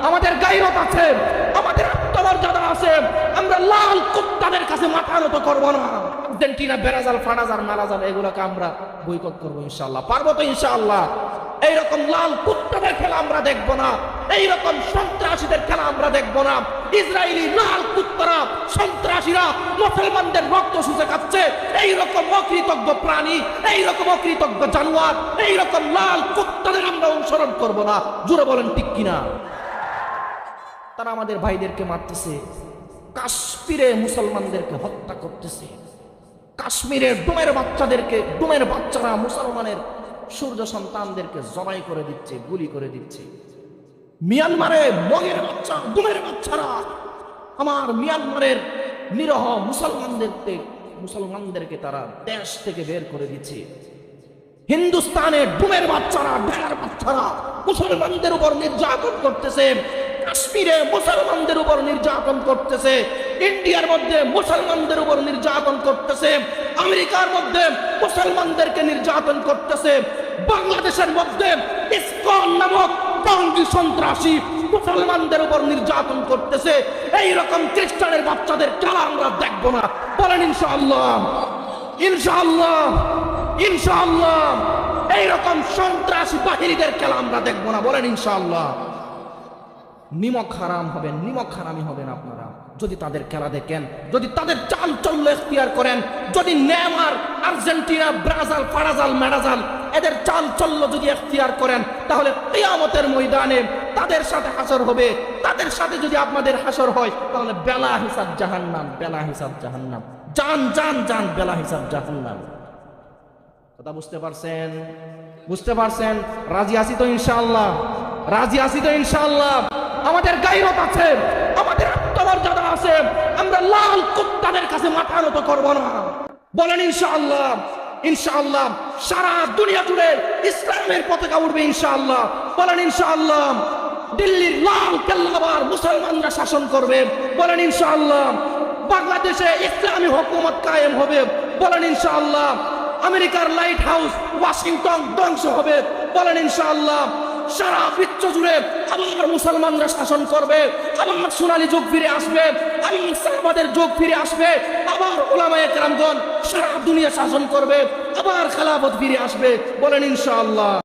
আমাদের গায়রত আছে, আমাদের আত্মমর্যাদা আছে। আমরা লাল কুত্তাদের কাছে মাথা নত করব না। আর্জেন্টিনা, ব্রাজিল, ফ্রান্স, মালাজাল এগুলোকে আমরা বয়কট করবো ইনশাআল্লাহ। পারবো তো ইনশাআল্লাহ? এইরকম লাল কুত্তাদের খেলা আমরা দেখবো না, এইরকম সন্ত্রাসীদের খেলা আমরা দেখবো না। ইসরায়েলি লাল কুত্তারা, সন্ত্রাসীরা মুসলমানদের রক্ত শুষে খাচ্ছে, এইরকম অকৃতজ্ঞ প্রাণী, এইরকম অকৃতজ্ঞ জানোয়ার, এইরকম লাল কুত্তাদের আমরা অনুসরণ করবো না। জোরে বলেন ঠিক কিনা? তারা আমাদের ভাইদেরকে মারতেছে, কাশ্মীরে মুসলমানদেরকে হত্যা করতেছে, কাশ্মীরের ডুমের বাচ্চাদেরকে, ডুমের বাচ্চারা মুসলমানের সূর্য সন্তানদেরকে জবাই করে দিচ্ছে, গুলি করে দিচ্ছে। মিয়ানমারে মগের বাচ্চা, ডুমের বাচ্চারা আমার মিয়ানমারের নিরহ মুসলমানদেরকে তারা দেশ থেকে বের করে দিচ্ছে। হিন্দুস্তানে ডুমের বাচ্চারা, ভেড়ার বাচ্চারা মুসলমানদের উপর নির্যাতন করতেছে, কাশ্মীরে মুসলমানদের উপর নির্যাতন করতেছে, ইন্ডিয়ার মধ্যে মুসলমানদের উপর নির্যাতন করতেছে, আমেরিকার মধ্যে মুসলমানদেরকে নির্যাতন করতেছে, বাংলাদেশের মধ্যে ইসকন নামক টঙ্গী সন্ত্রাসী মুসলমানদের উপর নির্যাতন করতেছে। এইরকম খ্রিস্টানের বাচ্চাদের খেলা আমরা দেখবো না। বলেন ইনশাআল্লাহ? ইনশাআল্লাহ, ইনশাআল্লাহ এইরকম সন্ত্রাসী বাহিনীদের খেলা আমরা দেখবো না। বলেন ইনশাআল্লাহ? নিমক হারাম হবেন, নিমক হারামি হবেন আপনারা যদি তাদের খেলা দেখেন, যদি তাদের চালচল্য এখতিয়ার করেন, যদি নেইমার, আর্জেন্টিনা, ব্রাজিল, ফ্রান্স, মালাজাল এদের চালচল্য যদি এখতিয়ার করেন, তাহলে কিয়ামতের ময়দানে তাদের সাথে হাসর হবে। তাদের সাথে যদি আপনাদের হাসর হয়, তাহলে বেলা হিসাব জাহান্নাম, বেলা হিসাব জাহান্নাম, জান জান জান, বেলা হিসাব জাহান্নাম। কথা বুঝতে পারছেন? বুঝতে পারছেন? রাজি আছি তো ইনশাআল্লাহ? রাজি আছি তো ইনশাআল্লাহ? আমাদের গায়রত আছে, আমাদের আত্মমর্যাদা আছে। আমরা লাল কুত্তাদের কাছে মাথা নত করব না। বলেন ইনশাআল্লাহ? ইনশাআল্লাহ সারা দুনিয়া জুড়ে ইসলামের পতাকা উঠবে ইনশাআল্লাহ। বলেন ইনশাআল্লাহ? দিল্লির লাল কেল্লাবার মুসলমানরা শাসন করবে। বলেন ইনশাআল্লাহ? বাংলাদেশে ইসলামী হুকুমত কায়েম হবে। বলেন ইনশাআল্লাহ? আমেরিকার লাইট হাউস ওয়াশিংটন ধ্বংস হবে। বলেন ইনশাআল্লাহ? সারা বিশ্ব জুড়ে আবার মুসলমানরা শাসন করবে, আবার সোনালী যুগ ফিরে আসবে, আবার সাহাবাদের যুগ ফিরে আসবে, আবার উলামায়ে কেরামগণ সারা দুনিয়া শাসন করবে, আবার খেলাফত ফিরে আসবে। বলেন ইনশাআল্লাহ?